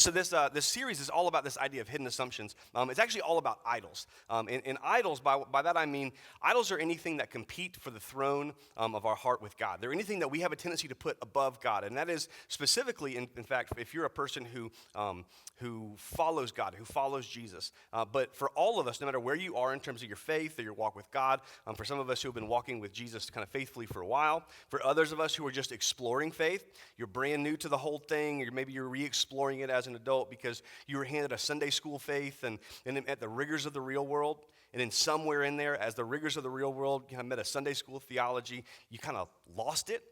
So this series is all about this idea of hidden assumptions. It's actually all about idols. And idols, by that I mean, idols are anything that compete for the throne of our heart with God. They're anything that we have a tendency to put above God. And that is specifically, in fact, if you're a person who follows God, who follows Jesus. But for all of us, no matter where you are in terms of your faith or your walk with God, for some of us who have been walking with Jesus kind of faithfully for a while, for others of us who are just exploring faith, you're brand new to the whole thing, or maybe you're re-exploring it as an adult because you were handed a Sunday school faith and at the rigors of the real world, and then somewhere in there, as the rigors of the real world kind of met a Sunday school theology, you kind of lost it,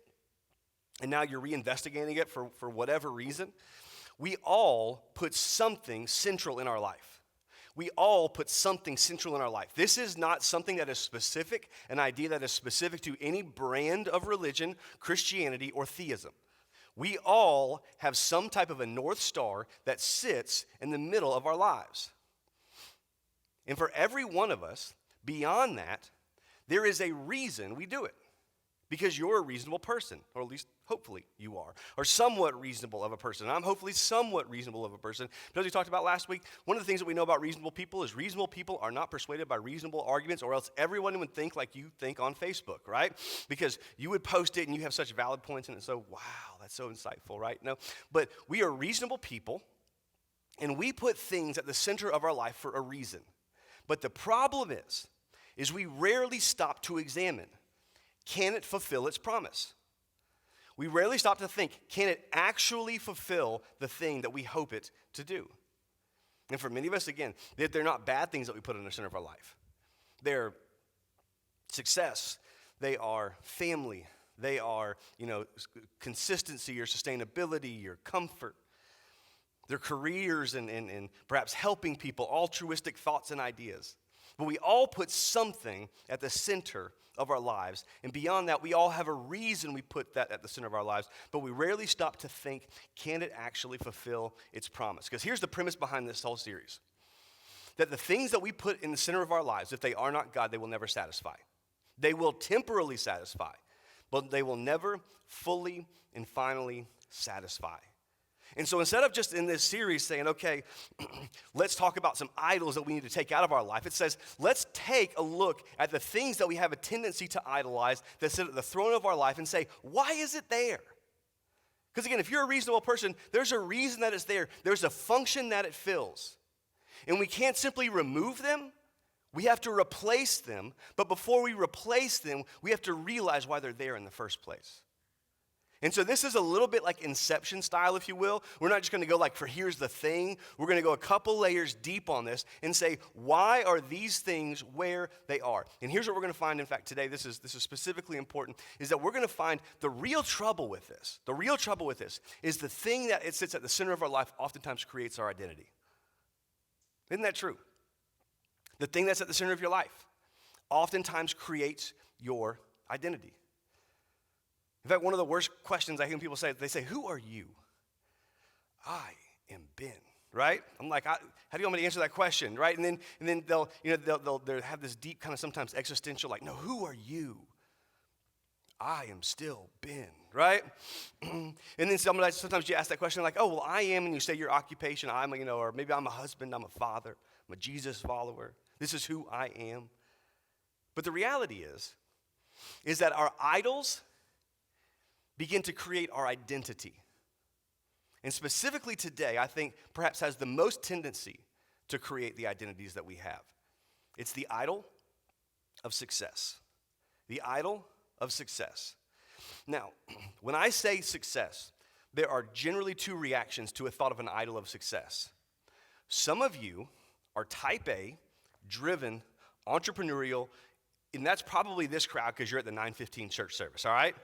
and now you're reinvestigating it for whatever reason. We all put something central in our life. We all put something central in our life. This is not something that is specific, an idea that is specific to any brand of religion, Christianity, or theism. We all have some type of a North Star that sits in the middle of our lives. And for every one of us, beyond that, there is a reason we do it. Because you're a reasonable person, or at least hopefully you are, or somewhat reasonable of a person. I'm hopefully somewhat reasonable of a person. But as we talked about last week, one of the things that we know about reasonable people is reasonable people are not persuaded by reasonable arguments, or else everyone would think like you think on Facebook, right? Because you would post it and you have such valid points, and it's so, wow, that's so insightful, right? No, but we are reasonable people, and we put things at the center of our life for a reason. But the problem is we rarely stop to examine, can it fulfill its promise? We rarely stop to think, can it actually fulfill the thing that we hope it to do? And for many of us, again, they're not bad things that we put in the center of our life. They're success, they are family, they are, consistency or sustainability or comfort. They're careers and perhaps helping people, altruistic thoughts and ideas. But we all put something at the center of our lives. And beyond that, we all have a reason we put that at the center of our lives. But we rarely stop to think, can it actually fulfill its promise? Because here's the premise behind this whole series. That the things that we put in the center of our lives, if they are not God, they will never satisfy. They will temporarily satisfy, but they will never fully and finally satisfy. And so instead of just in this series saying, okay, let's talk about some idols that we need to take out of our life, it says, let's take a look at the things that we have a tendency to idolize that sit at the throne of our life and say, why is it there? Because again, if you're a reasonable person, there's a reason that it's there. There's a function that it fills. And we can't simply remove them. We have to replace them. But before we replace them, we have to realize why they're there in the first place. And so this is a little bit like Inception style, if you will. We're not just going to go like, for here's the thing. We're going to go a couple layers deep on this and say, why are these things where they are? And here's what we're going to find, in fact, today, this is specifically important, is that we're going to find the real trouble with this. The real trouble with this is the thing that it sits at the center of our life oftentimes creates our identity. Isn't that true? The thing that's at the center of your life oftentimes creates your identity. In fact, one of the worst questions I hear people say, they say, who are you? I am Ben, right? I'm like, how do you want me to answer that question, right? And then they'll have this deep kind of sometimes existential, like, no, who are you? I am still Ben, right? And then sometimes you ask that question like, oh, well, I am, and you say your occupation, or maybe I'm a husband, I'm a father, I'm a Jesus follower. This is who I am. But the reality is that our idols begin to create our identity. And specifically today, I think perhaps has the most tendency to create the identities that we have. It's the idol of success. The idol of success. Now, when I say success, there are generally two reactions to a thought of an idol of success. Some of you are type A, driven, entrepreneurial, and that's probably this crowd because you're at the 9:15 church service, all right?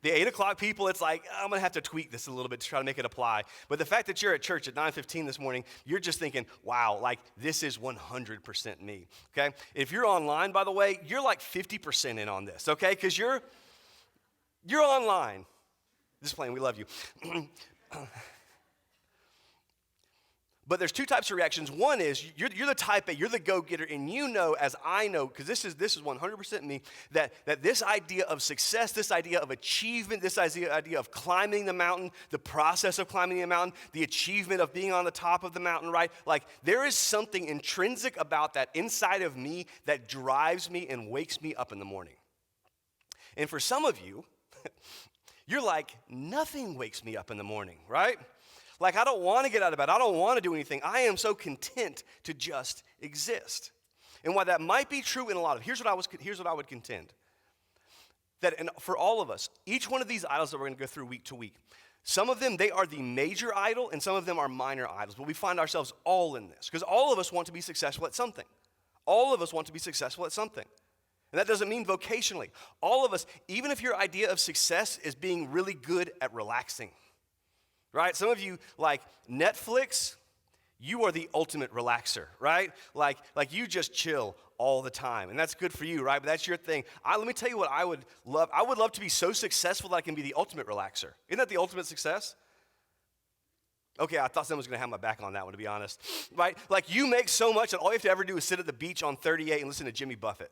The 8 o'clock people, it's like, I'm going to have to tweak this a little bit to try to make it apply. But the fact that you're at church at 9:15 this morning, you're just thinking, wow, like this is 100% me, okay? If you're online, by the way, you're like 50% in on this, okay? Because you're online. Just playing, we love you. But there's two types of reactions. One is you're the type A, you're the go-getter, and you know, as I know, because this is 100% me, that this idea of success, this idea of achievement, this idea of climbing the mountain, the process of climbing the mountain, the achievement of being on the top of the mountain, right? Like there is something intrinsic about that inside of me that drives me and wakes me up in the morning. And for some of you, you're like, nothing wakes me up in the morning, right? Like, I don't want to get out of bed. I don't want to do anything. I am so content to just exist. And while that might be true in a lot of, here's what I would contend. That for all of us, each one of these idols that we're going to go through week to week, some of them, they are the major idol, and some of them are minor idols. But we find ourselves all in this, because all of us want to be successful at something. All of us want to be successful at something. And that doesn't mean vocationally. All of us, even if your idea of success is being really good at relaxing, right? Some of you like Netflix, you are the ultimate relaxer, right? Like you just chill all the time, and that's good for you, right? But that's your thing. Let me tell you what I would love. I would love to be so successful that I can be the ultimate relaxer. Isn't that the ultimate success? Okay, I thought someone was going to have my back on that one, to be honest, right? Like you make so much, and all you have to ever do is sit at the beach on 38 and listen to Jimmy Buffett.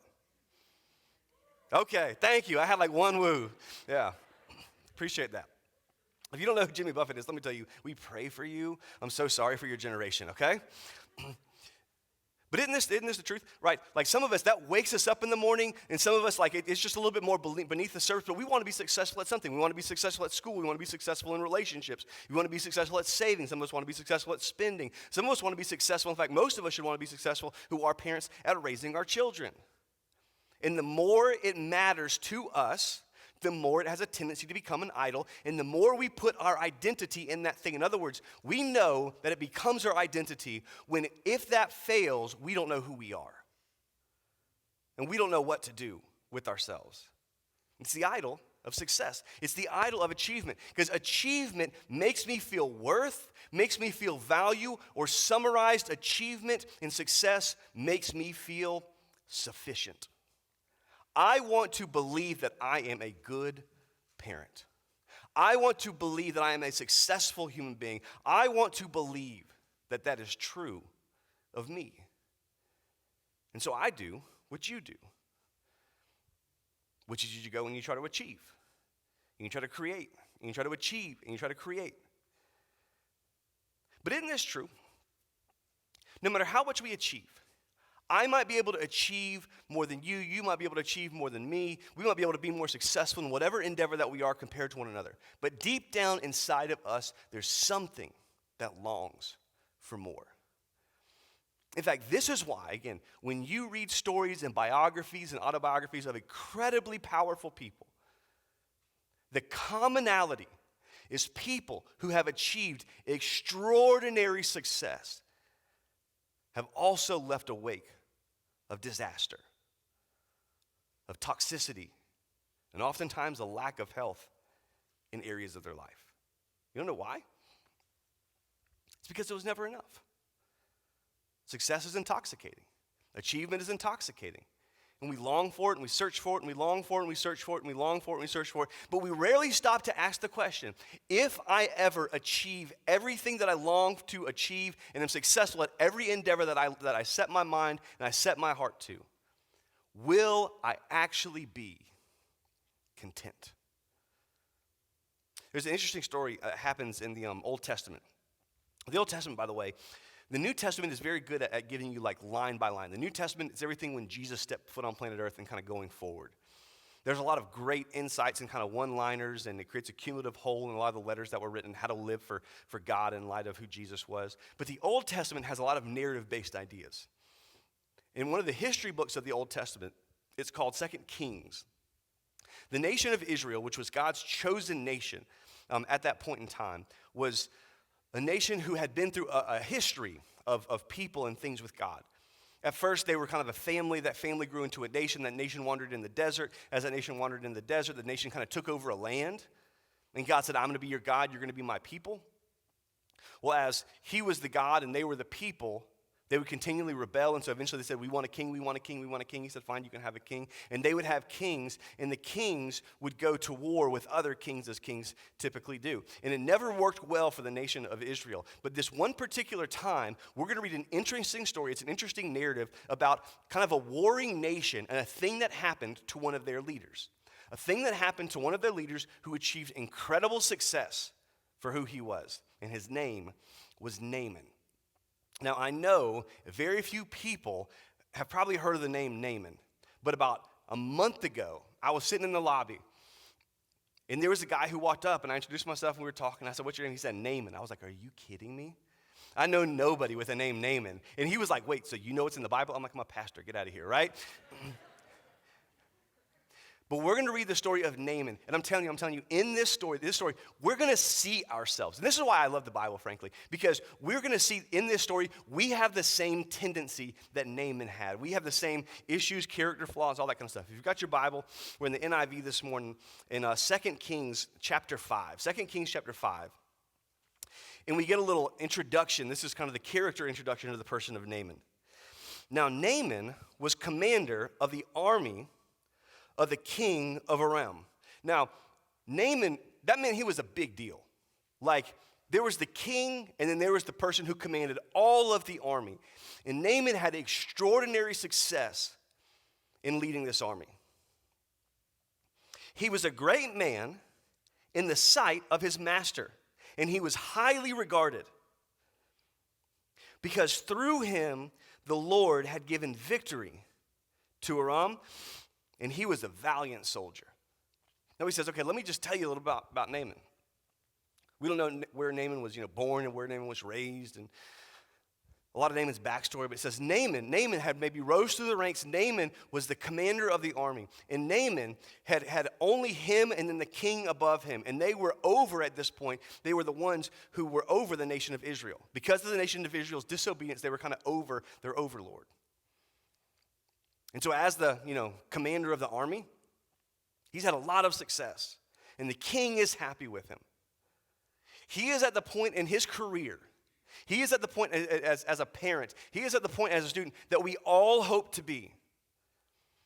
Okay, thank you. I had like one woo. Yeah, appreciate that. If you don't know who Jimmy Buffett is, let me tell you, we pray for you. I'm so sorry for your generation, okay? But isn't this the truth? Right, like some of us, that wakes us up in the morning, and some of us, like it's just a little bit more beneath the surface, but we want to be successful at something. We want to be successful at school. We want to be successful in relationships. We want to be successful at saving. Some of us want to be successful at spending. Some of us want to be successful. In fact, most of us should want to be successful who are parents at raising our children. And the more it matters to us, the more it has a tendency to become an idol, and the more we put our identity in that thing. In other words, we know that it becomes our identity when, if that fails, we don't know who we are. And we don't know what to do with ourselves. It's the idol of success. It's the idol of achievement, because achievement makes me feel worth, makes me feel value, or summarized achievement and success makes me feel sufficient. I want to believe that I am a good parent. I want to believe that I am a successful human being. I want to believe that that is true of me. And so I do what you do, which is you go and you try to achieve, and you try to create, and you try to achieve, and you try to create. But isn't this true? No matter how much we achieve, I might be able to achieve more than you. You might be able to achieve more than me. We might be able to be more successful in whatever endeavor that we are compared to one another. But deep down inside of us, there's something that longs for more. In fact, this is why, again, when you read stories and biographies and autobiographies of incredibly powerful people, the commonality is people who have achieved extraordinary success have also left a wake of disaster, of toxicity, and oftentimes a lack of health in areas of their life. You don't know why? It's because it was never enough. Success is intoxicating. Achievement is intoxicating. And we long for it, and we search for it, and we long for it, and we search for it, and we long for it, and we search for it. But we rarely stop to ask the question, if I ever achieve everything that I long to achieve and am successful at every endeavor that I set my mind and I set my heart to, will I actually be content? There's an interesting story that happens in the Old Testament. The Old Testament, by the way, the New Testament is very good at giving you like line by line. The New Testament is everything when Jesus stepped foot on planet Earth and kind of going forward. There's a lot of great insights and kind of one-liners, and it creates a cumulative whole in a lot of the letters that were written, how to live for God in light of who Jesus was. But the Old Testament has a lot of narrative-based ideas. In one of the history books of the Old Testament, it's called 2 Kings. The nation of Israel, which was God's chosen nation at that point in time, was a nation who had been through a history of people and things with God. At first, they were kind of a family. That family grew into a nation. That nation wandered in the desert. As that nation wandered in the desert, the nation kind of took over a land. And God said, I'm going to be your God. You're going to be my people. Well, as he was the God and they were the people, They would continually rebel, and so eventually they said, we want a king, we want a king, we want a king. He said, fine, you can have a king. And they would have kings, and the kings would go to war with other kings, as kings typically do. And it never worked well for the nation of Israel. But this one particular time, we're going to read an interesting story. It's an interesting narrative about kind of a warring nation and a thing that happened to one of their leaders. A thing that happened to one of their leaders who achieved incredible success for who he was. And his name was Naaman. Now, I know very few people have probably heard of the name Naaman, but about a month ago, I was sitting in the lobby, and there was a guy who walked up, and I introduced myself, and we were talking. I said, what's your name? He said, Naaman. I was like, are you kidding me? I know nobody with the name Naaman. And he was like, wait, so you know it's in the Bible? I'm like, I'm a pastor. Get out of here, right? But we're going to read the story of Naaman. And I'm telling you, in this story, we're going to see ourselves. And this is why I love the Bible, frankly, because we're going to see in this story, we have the same tendency that Naaman had. We have the same issues, character flaws, all that kind of stuff. If you've got your Bible, we're in the NIV this morning in 2 Kings chapter 5. 2 Kings chapter 5. And we get a little introduction. This is kind of the character introduction to the person of Naaman. Now, Naaman was commander of the army of the king of Aram. Now, Naaman, that meant he was a big deal. Like, there was the king, and then there was the person who commanded all of the army. And Naaman had extraordinary success in leading this army. He was a great man in the sight of his master, and he was highly regarded because through him, the Lord had given victory to Aram, and he was a valiant soldier. Now he says, okay, let me just tell you a little about Naaman. We don't know where Naaman was born and where Naaman was raised, and a lot of Naaman's backstory, but it says Naaman had maybe rose through the ranks. Naaman was the commander of the army, and Naaman had only him and then the king above him, and they were over at this point. They were the ones who were over the nation of Israel. Because of the nation of Israel's disobedience, they were kind of over their overlord. And so as the, commander of the army, he's had a lot of success. And the king is happy with him. He is at the point in his career, he is at the point as a parent, he is at the point as a student that we all hope to be.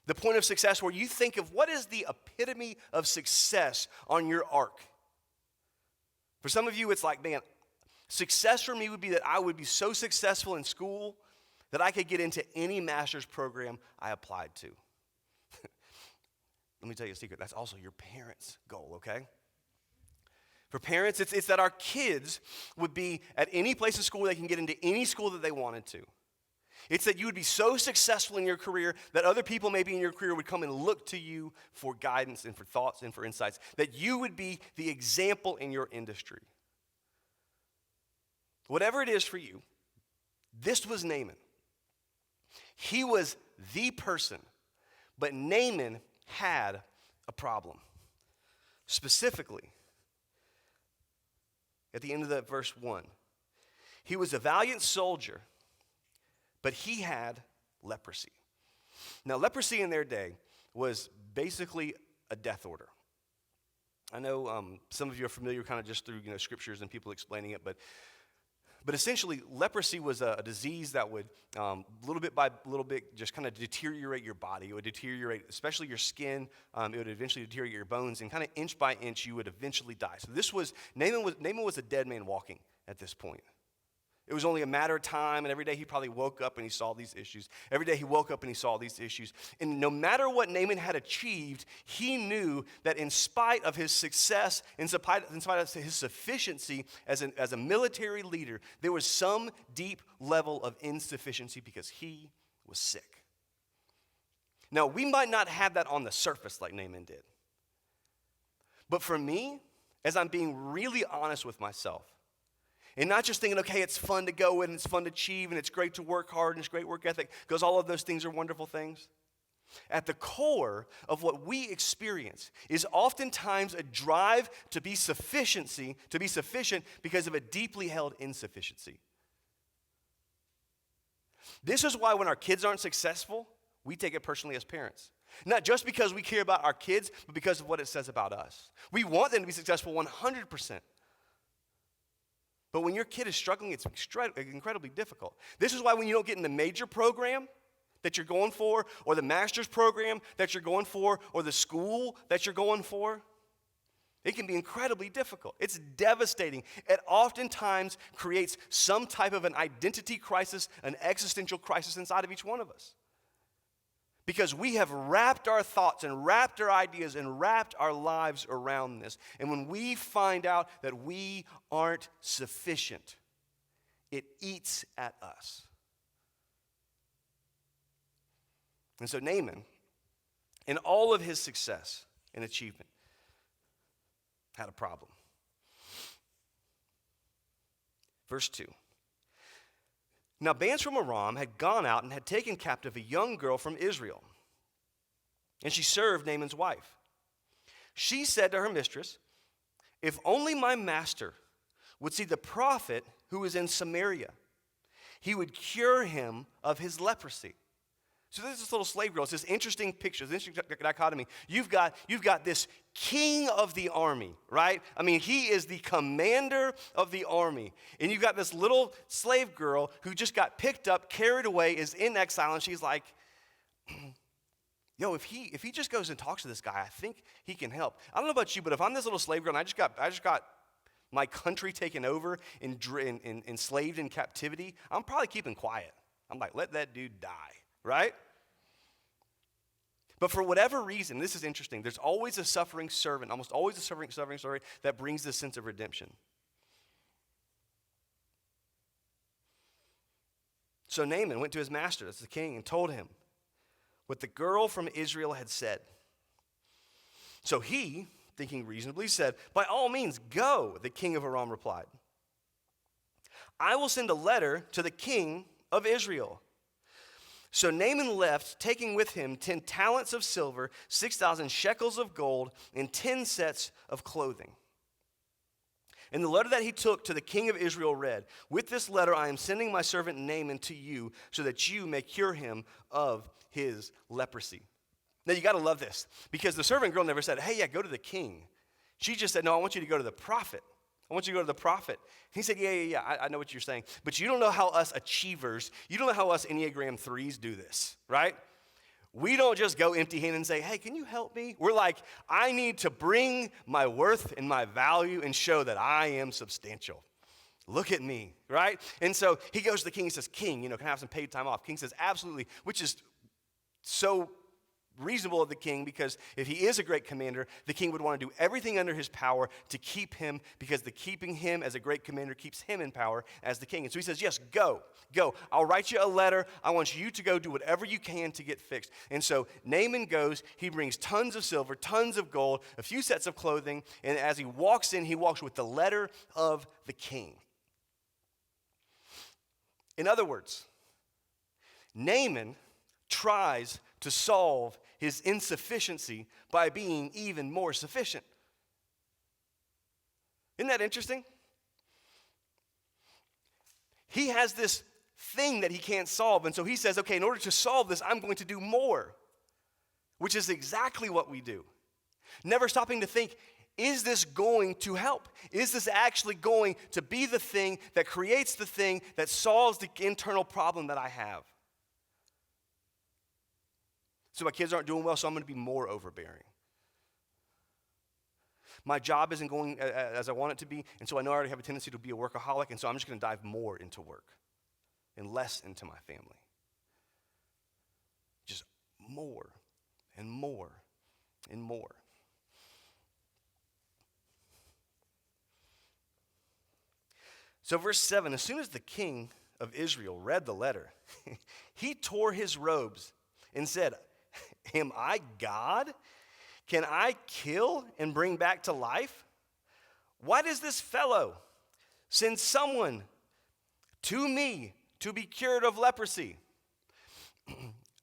The point of success where you think of what is the epitome of success on your arc. For some of you, it's like, man, success for me would be that I would be so successful in school that I could get into any master's program I applied to. Let me tell you a secret. That's also your parents' goal, okay? For parents, it's that our kids would be at any place in school they can get into any school that they wanted to. It's that you would be so successful in your career that other people maybe in your career would come and look to you for guidance and for thoughts and for insights. That you would be the example in your industry. Whatever it is for you, this was Naaman. He was the person, but Naaman had a problem. Specifically, at the end of that verse 1, he was a valiant soldier, but he had leprosy. Now, leprosy in their day was basically a death order. I know some of you are familiar kind of just through scriptures and people explaining it, but essentially, leprosy was a disease that would, little bit by little bit, just kind of deteriorate your body. It would deteriorate, especially your skin. It would eventually deteriorate your bones, and kind of inch by inch, you would eventually die. So Naaman was a dead man walking at this point. It was only a matter of time, and every day he probably woke up and he saw these issues. Every day he woke up and he saw these issues. And no matter what Naaman had achieved, he knew that in spite of his success, in spite of his sufficiency as a military leader, there was some deep level of insufficiency because he was sick. Now, we might not have that on the surface like Naaman did. But for me, as I'm being really honest with myself, and not just thinking, okay, it's fun to go and it's fun to achieve and it's great to work hard and it's great work ethic, because all of those things are wonderful things. At the core of what we experience is oftentimes a drive to be sufficient because of a deeply held insufficiency. This is why when our kids aren't successful, we take it personally as parents. Not just because we care about our kids, but because of what it says about us. We want them to be successful 100%. But when your kid is struggling, it's incredibly difficult. This is why when you don't get in the major program that you're going for, or the master's program that you're going for, or the school that you're going for, it can be incredibly difficult. It's devastating. It oftentimes creates some type of an identity crisis, an existential crisis inside of each one of us. Because we have wrapped our thoughts and wrapped our ideas and wrapped our lives around this. And when we find out that we aren't sufficient, it eats at us. And so Naaman, in all of his success and achievement, had a problem. Verse 2. Now bands from Aram had gone out and had taken captive a young girl from Israel, and she served Naaman's wife. She said to her mistress, "If only my master would see the prophet who is in Samaria, he would cure him of his leprosy." So there's this little slave girl. It's this interesting picture, this interesting dichotomy. You've got this king of the army, right? I mean, he is the commander of the army. And you've got this little slave girl who just got picked up, carried away, is in exile, and she's like, yo, if he just goes and talks to this guy, I think he can help. I don't know about you, but if I'm this little slave girl and I just got my country taken over and enslaved in captivity, I'm probably keeping quiet. I'm like, let that dude die. Right? But for whatever reason, this is interesting, there's always a suffering servant, almost always a suffering servant that brings this sense of redemption. So Naaman went to his master, that's the king, and told him what the girl from Israel had said. So he, thinking reasonably, said, "By all means, go," the king of Aram replied. "I will send a letter to the king of Israel." So Naaman left, taking with him 10 talents of silver, 6,000 shekels of gold, and 10 sets of clothing. And the letter that he took to the king of Israel read, "With this letter I am sending my servant Naaman to you, so that you may cure him of his leprosy." Now you got to love this, because the servant girl never said, "Hey, yeah, go to the king." She just said, "No, I want you to go to the prophet. I want you to go to the prophet." He said, yeah, I know what you're saying. But you don't know how us achievers, you don't know how us Enneagram 3s do this, right? We don't just go empty-handed and say, "Hey, can you help me?" We're like, I need to bring my worth and my value and show that I am substantial. Look at me, right? And so he goes to the king and says, "King, can I have some paid time off?" King says, "Absolutely," which is so reasonable of the king, because if he is a great commander, the king would want to do everything under his power to keep him, because the keeping him as a great commander keeps him in power as the king. And so he says, "Yes, go. I'll write you a letter. I want you to go do whatever you can to get fixed." And so Naaman goes, he brings tons of silver, tons of gold, a few sets of clothing, and as he walks in, he walks with the letter of the king. In other words, Naaman tries to solve his insufficiency by being even more sufficient. Isn't that interesting? He has this thing that he can't solve, and so he says, okay, in order to solve this, I'm going to do more, which is exactly what we do. Never stopping to think, is this going to help? Is this actually going to be the thing that creates the thing that solves the internal problem that I have? So my kids aren't doing well, so I'm going to be more overbearing. My job isn't going as I want it to be, and so I know I already have a tendency to be a workaholic, and so I'm just going to dive more into work and less into my family. Just more and more and more. So verse 7, as soon as the king of Israel read the letter, he tore his robes and said, "Am I God? Can I kill and bring back to life? Why does this fellow send someone to me to be cured of leprosy?"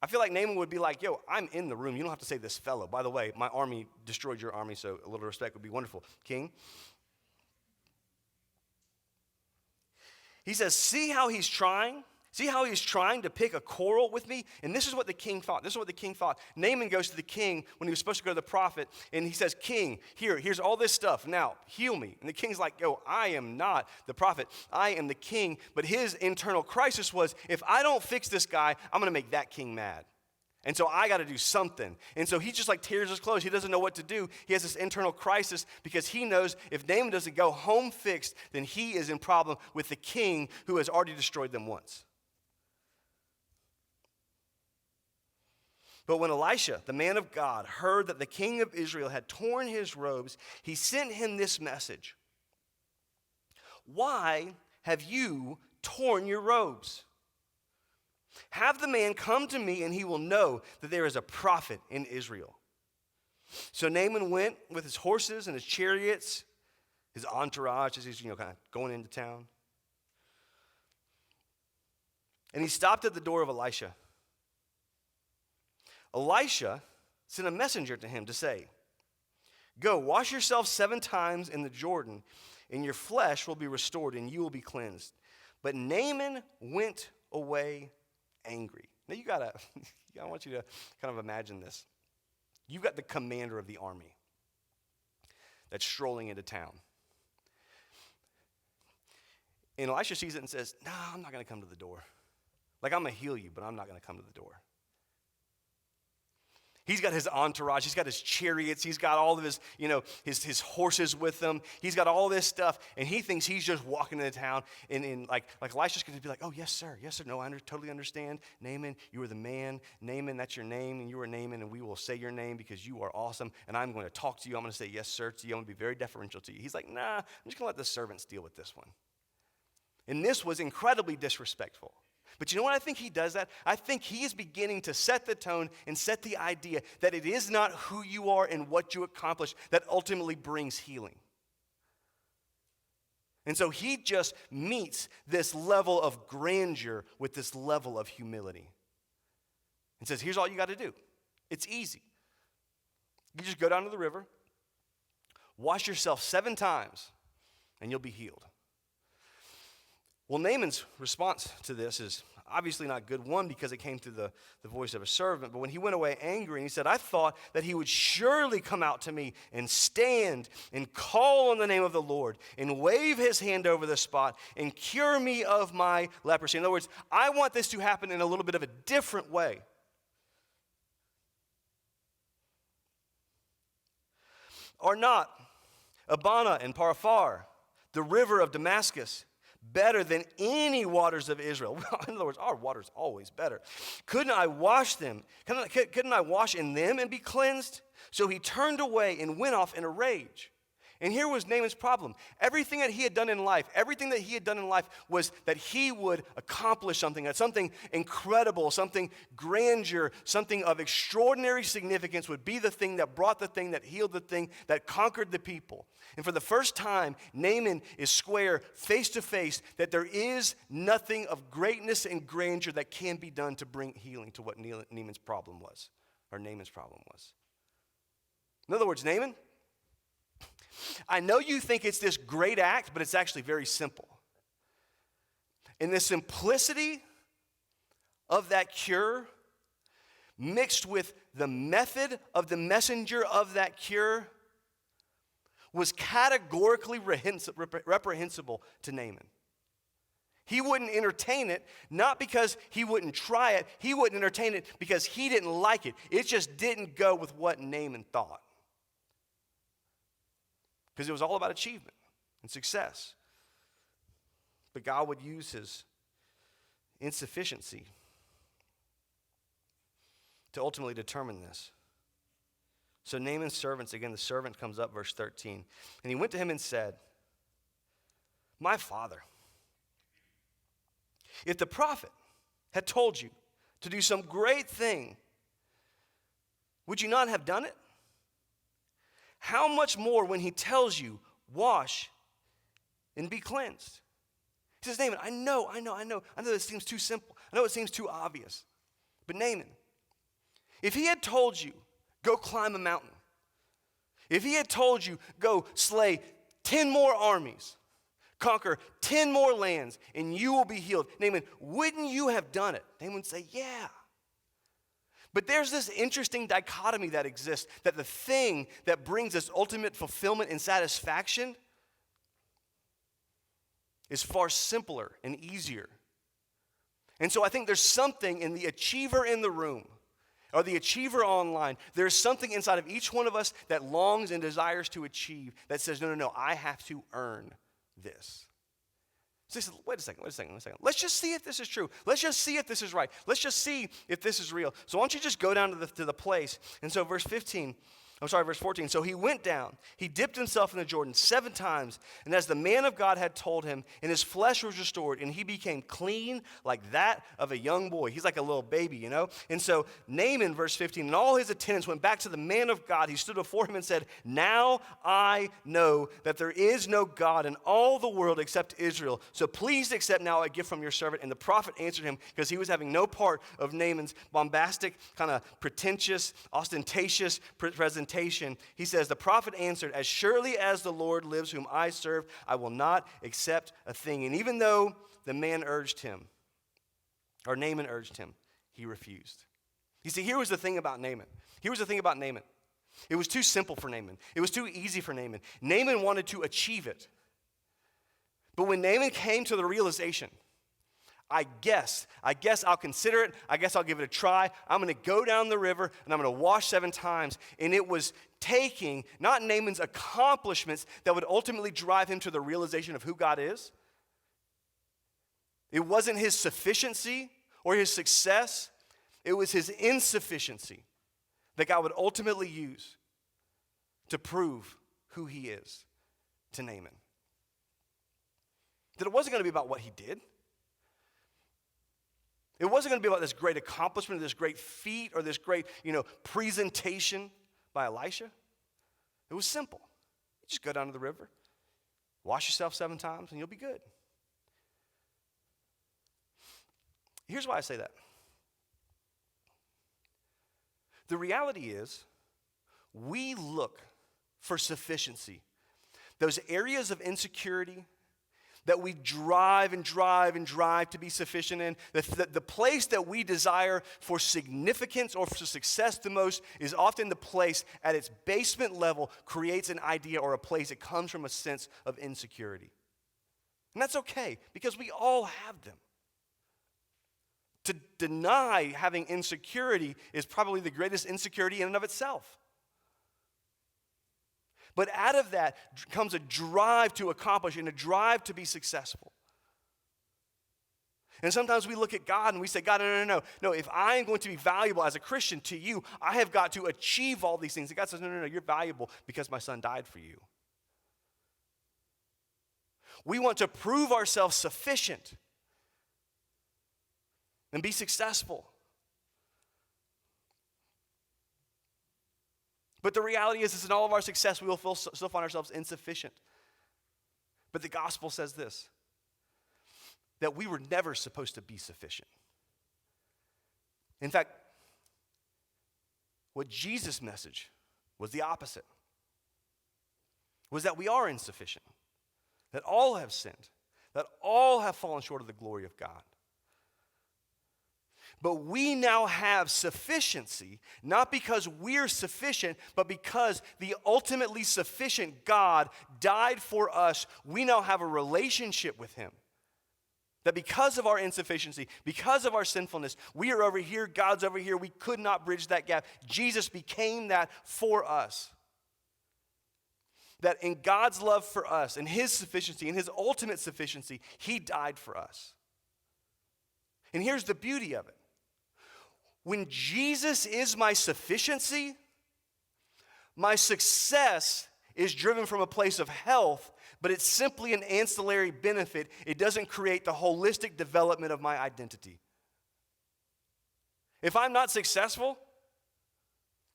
I feel like Naaman would be like, "Yo, I'm in the room. You don't have to say this fellow. By the way, my army destroyed your army, so a little respect would be wonderful, king." He says, "See how he's trying See how he's trying to pick a quarrel with me? And this is what the king thought. Naaman goes to the king when he was supposed to go to the prophet, and he says, King, here's all this stuff. Now, heal me. And the king's like, yo, I am not the prophet. I am the king. But his internal crisis was, if I don't fix this guy, I'm going to make that king mad. And so I got to do something. And so he just like tears his clothes. He doesn't know what to do. He has this internal crisis because he knows if Naaman doesn't go home fixed, then he is in problem with the king who has already destroyed them once. But when Elisha, the man of God, heard that the king of Israel had torn his robes, he sent him this message. Why have you torn your robes? Have the man come to me, and he will know that there is a prophet in Israel. So Naaman went with his horses and his chariots, his entourage, as he's kind of going into town. And he stopped at the door of Elisha. Elisha sent a messenger to him to say, Go, wash yourself 7 times in the Jordan, and your flesh will be restored, and you will be cleansed. But Naaman went away angry. Now I want you to kind of imagine this. You've got the commander of the army that's strolling into town. And Elisha sees it and says, No, I'm not going to come to the door. Like, I'm going to heal you, but I'm not going to come to the door. He's got his entourage. He's got his chariots. He's got all of his, his horses with him. He's got all this stuff, and he thinks he's just walking into town. And like Elisha's going to be like, oh, yes, sir. Yes, sir. No, I totally understand. Naaman, you are the man. Naaman, that's your name, and you are Naaman, and we will say your name because you are awesome, and I'm going to talk to you. I'm going to say yes, sir, to you. I'm going to be very deferential to you. He's like, nah, I'm just going to let the servants deal with this one. And this was incredibly disrespectful. But you know what I think he does that? I think he is beginning to set the tone and set the idea that it is not who you are and what you accomplish that ultimately brings healing. And so he just meets this level of grandeur with this level of humility. And says, here's all you got to do. It's easy. You just go down to the river, wash yourself 7 times, and you'll be healed. Well, Naaman's response to this is obviously not good. One, because it came through the voice of a servant. But when he went away angry, and he said, I thought that he would surely come out to me and stand and call on the name of the Lord and wave his hand over the spot and cure me of my leprosy. In other words, I want this to happen in a little bit of a different way. Are not Abana and Paraphar, the river of Damascus, better than any waters of Israel? In other words, our water's always better. Couldn't I wash them? Couldn't I wash in them and be cleansed? So he turned away and went off in a rage. And here was Naaman's problem. Everything that he had done in life was that he would accomplish something, that something incredible, something grandeur, something of extraordinary significance would be the thing that brought the thing, that healed the thing, that conquered the people. And for the first time, Naaman is square, face to face, that there is nothing of greatness and grandeur that can be done to bring healing to what Naaman's problem was. In other words, Naaman, I know you think it's this great act, but it's actually very simple. And the simplicity of that cure, mixed with the method of the messenger of that cure, was categorically reprehensible to Naaman. He wouldn't entertain it, not because he wouldn't try it. He wouldn't entertain it because he didn't like it. It just didn't go with what Naaman thought. Because it was all about achievement and success. But God would use his insufficiency to ultimately determine this. So Naaman's servants, again, the servant comes up, verse 13. And he went to him and said, My father, if the prophet had told you to do some great thing, would you not have done it? How much more when he tells you, wash and be cleansed? He says, Naaman, I know this seems too simple. I know it seems too obvious. But Naaman, if he had told you, go climb a mountain. If he had told you, go slay 10 more armies, conquer 10 more lands, and you will be healed. Naaman, wouldn't you have done it? Naaman would say, yeah. But there's this interesting dichotomy that exists, that the thing that brings us ultimate fulfillment and satisfaction is far simpler and easier. And so I think there's something in the achiever in the room or the achiever online. There's something inside of each one of us that longs and desires to achieve that says, no, I have to earn this. So he said, wait a second. Let's just see if this is true. Let's just see if this is right. Let's just see if this is real. So why don't you just go down to the place. And so verse 14. So he went down, he dipped himself in the Jordan 7 times, and as the man of God had told him, and his flesh was restored, and he became clean like that of a young boy. He's like a little baby, you know? And so Naaman, verse 15, and all his attendants went back to the man of God. He stood before him and said, now I know that there is no God in all the world except Israel. So please accept now a gift from your servant. And the prophet answered him, because he was having no part of Naaman's bombastic, kind of pretentious, ostentatious presentation. He says, the prophet answered, as surely as the Lord lives whom I serve, I will not accept a thing. And even though the man urged him, or Naaman urged him, he refused. You see, here was the thing about Naaman. It was too simple for Naaman. It was too easy for Naaman. Naaman wanted to achieve it. But when Naaman came to the realization, I guess I'll consider it. I guess I'll give it a try. I'm going to go down the river and I'm going to wash 7 times. And it was taking not Naaman's accomplishments that would ultimately drive him to the realization of who God is. It wasn't his sufficiency or his success. It was his insufficiency that God would ultimately use to prove who he is to Naaman. That it wasn't going to be about what he did. It wasn't going to be about this great accomplishment, or this great feat, or this great, presentation by Elisha. It was simple. Just go down to the river, wash yourself 7 times, and you'll be good. Here's why I say that. The reality is, we look for sufficiency. Those areas of insecurity that we drive to be sufficient in, the place that we desire for significance or for success the most is often the place at its basement level creates an idea or a place that comes from a sense of insecurity. And that's okay, because we all have them. To deny having insecurity is probably the greatest insecurity in and of itself. But out of that comes a drive to accomplish and a drive to be successful. And sometimes we look at God and we say, God, no, if I am going to be valuable as a Christian to you, I have got to achieve all these things. And God says, no, you're valuable because my son died for you. We want to prove ourselves sufficient and be successful. But the reality is in all of our success, we will still find ourselves insufficient. But the gospel says this, that we were never supposed to be sufficient. In fact, what Jesus' message was the opposite, was that we are insufficient, that all have sinned, that all have fallen short of the glory of God. But we now have sufficiency, not because we're sufficient, but because the ultimately sufficient God died for us. We now have a relationship with him. That because of our insufficiency, because of our sinfulness, we are over here, God's over here. We could not bridge that gap. Jesus became that for us. That in God's love for us, in his sufficiency, in his ultimate sufficiency, he died for us. And here's the beauty of it. When Jesus is my sufficiency, my success is driven from a place of health, but it's simply an ancillary benefit. It doesn't create the holistic development of my identity. If I'm not successful,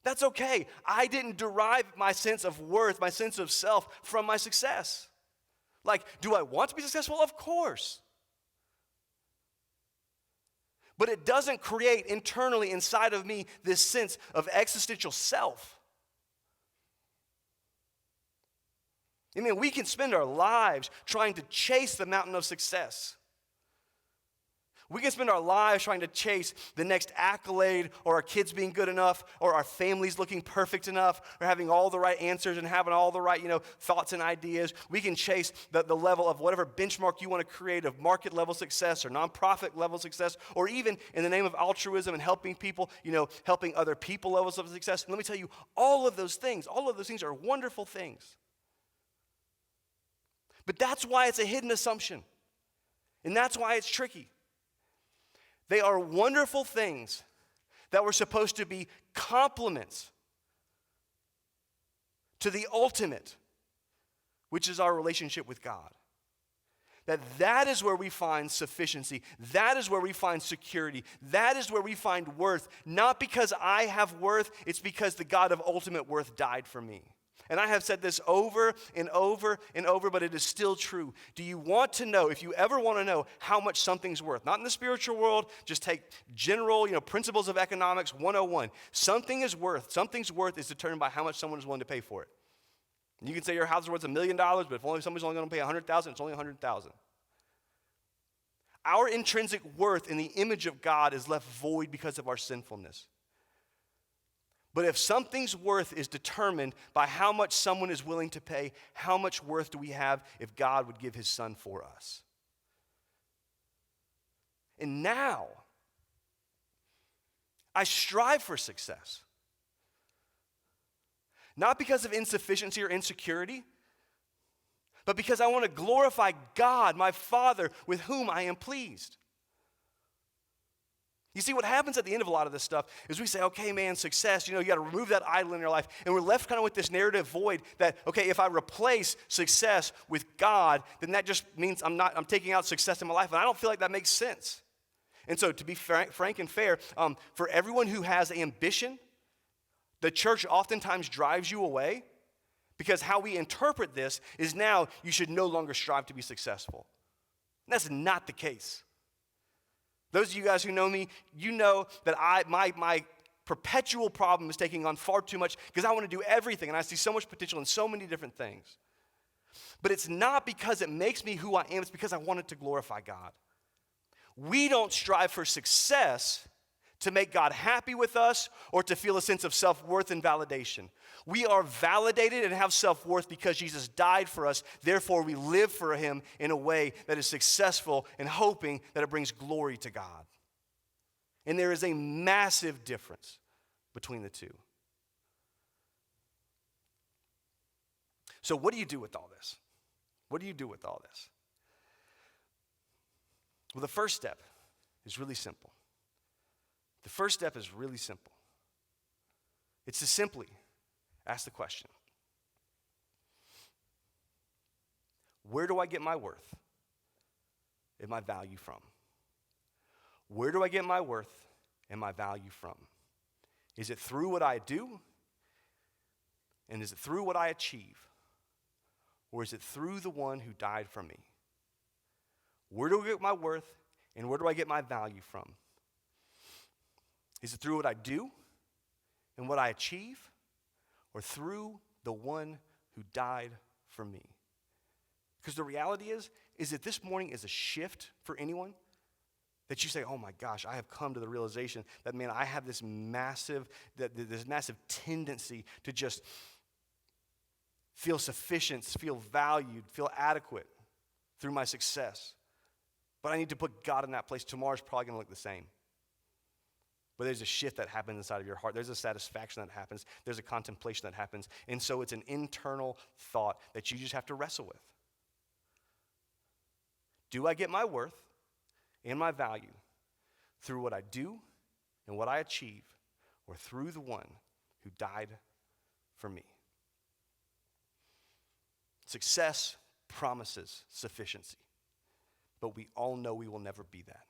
that's okay. I didn't derive my sense of worth, my sense of self from my success. Like, do I want to be successful? Of course. But it doesn't create internally inside of me this sense of existential self. I mean, we can spend our lives trying to chase the mountain of success. We can spend our lives trying to chase the next accolade, or our kids being good enough, or our families looking perfect enough, or having all the right answers and having all the right, thoughts and ideas. We can chase the level of whatever benchmark you want to create of market level success or nonprofit level success, or even in the name of altruism and helping people, helping other people levels of success. And let me tell you, all of those things are wonderful things. But that's why it's a hidden assumption. And that's why it's tricky. They are wonderful things that were supposed to be complements to the ultimate, which is our relationship with God. That is where we find sufficiency. That is where we find security. That is where we find worth. Not because I have worth, it's because the God of ultimate worth died for me. And I have said this over and over and over, but it is still true. Do you want to know, if you ever want to know how much something's worth, not in the spiritual world, just take general, principles of economics 101. Something's worth is determined by how much someone is willing to pay for it. You can say your house is worth $1 million, but if somebody's only going to pay $100,000, it's only $100,000. Our intrinsic worth in the image of God is left void because of our sinfulness. But if something's worth is determined by how much someone is willing to pay, how much worth do we have if God would give his son for us? And now, I strive for success. Not because of insufficiency or insecurity, but because I want to glorify God, my Father, with whom I am pleased. You see, what happens at the end of a lot of this stuff is we say, okay, man, success, you got to remove that idol in your life. And we're left kind of with this narrative void that, okay, if I replace success with God, then that just means I'm taking out success in my life. And I don't feel like that makes sense. And so to be frank and fair, for everyone who has ambition, the church oftentimes drives you away because how we interpret this is now you should no longer strive to be successful. And that's not the case. Those of you guys who know me, you know that my perpetual problem is taking on far too much because I want to do everything, and I see so much potential in so many different things. But it's not because it makes me who I am, it's because I want it to glorify God. We don't strive for success to make God happy with us or to feel a sense of self-worth and validation. We are validated and have self-worth because Jesus died for us. Therefore, we live for him in a way that is successful and hoping that it brings glory to God. And there is a massive difference between the two. So what do you do with all this? What do you do with all this? Well, the first step is really simple. The first step is really simple. It's to simply ask the question, where do I get my worth and my value from? Where do I get my worth and my value from? Is it through what I do? And is it through what I achieve? Or is it through the one who died for me? Where do I get my worth and where do I get my value from? Is it through what I do and what I achieve, or through the one who died for me? Because the reality is that this morning is a shift for anyone that you say, oh my gosh, I have come to the realization that, man, I have this massive tendency to just feel sufficient, feel valued, feel adequate through my success. But I need to put God in that place. Tomorrow's probably going to look the same. But there's a shift that happens inside of your heart. There's a satisfaction that happens. There's a contemplation that happens. And so it's an internal thought that you just have to wrestle with. Do I get my worth and my value through what I do and what I achieve, or through the one who died for me? Success promises sufficiency, but we all know we will never be that.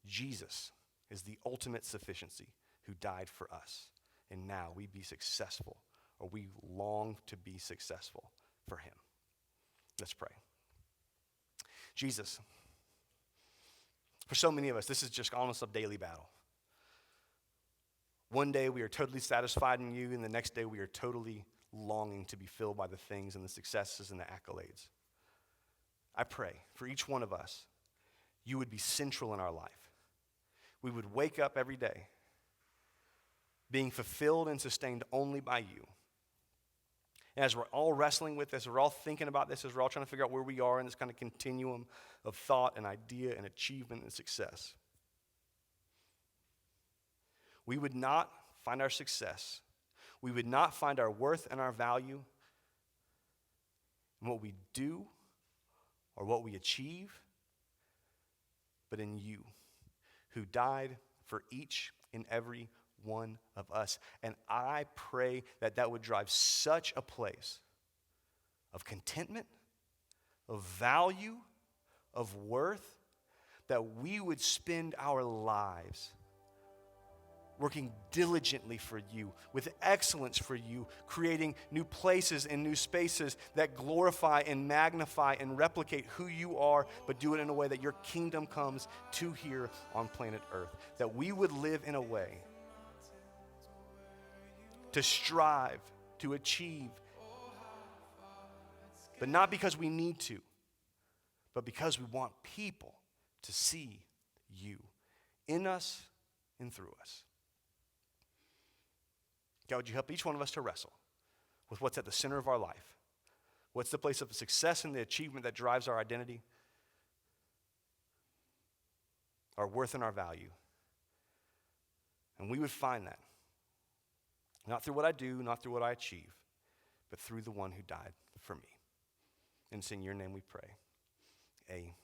Jesus is the ultimate sufficiency who died for us. And now we be successful, or we long to be successful for him. Let's pray. Jesus, for so many of us, this is just almost a daily battle. One day we are totally satisfied in you, and the next day we are totally longing to be filled by the things and the successes and the accolades. I pray for each one of us, you would be central in our life. We would wake up every day being fulfilled and sustained only by you. As we're all wrestling with this, we're all thinking about this, as we're all trying to figure out where we are in this kind of continuum of thought and idea and achievement and success, we would not find our success, we would not find our worth and our value in what we do or what we achieve, but in you, who died for each and every one of us. And I pray that that would drive such a place of contentment, of value, of worth, that we would spend our lives working diligently for you, with excellence for you, creating new places and new spaces that glorify and magnify and replicate who you are, but do it in a way that your kingdom comes to here on planet Earth. That we would live in a way to strive, to achieve, but not because we need to, but because we want people to see you in us and through us. God, would you help each one of us to wrestle with what's at the center of our life? What's the place of success and the achievement that drives our identity, our worth and our value? And we would find that, not through what I do, not through what I achieve, but through the one who died for me. And it's in your name we pray. Amen.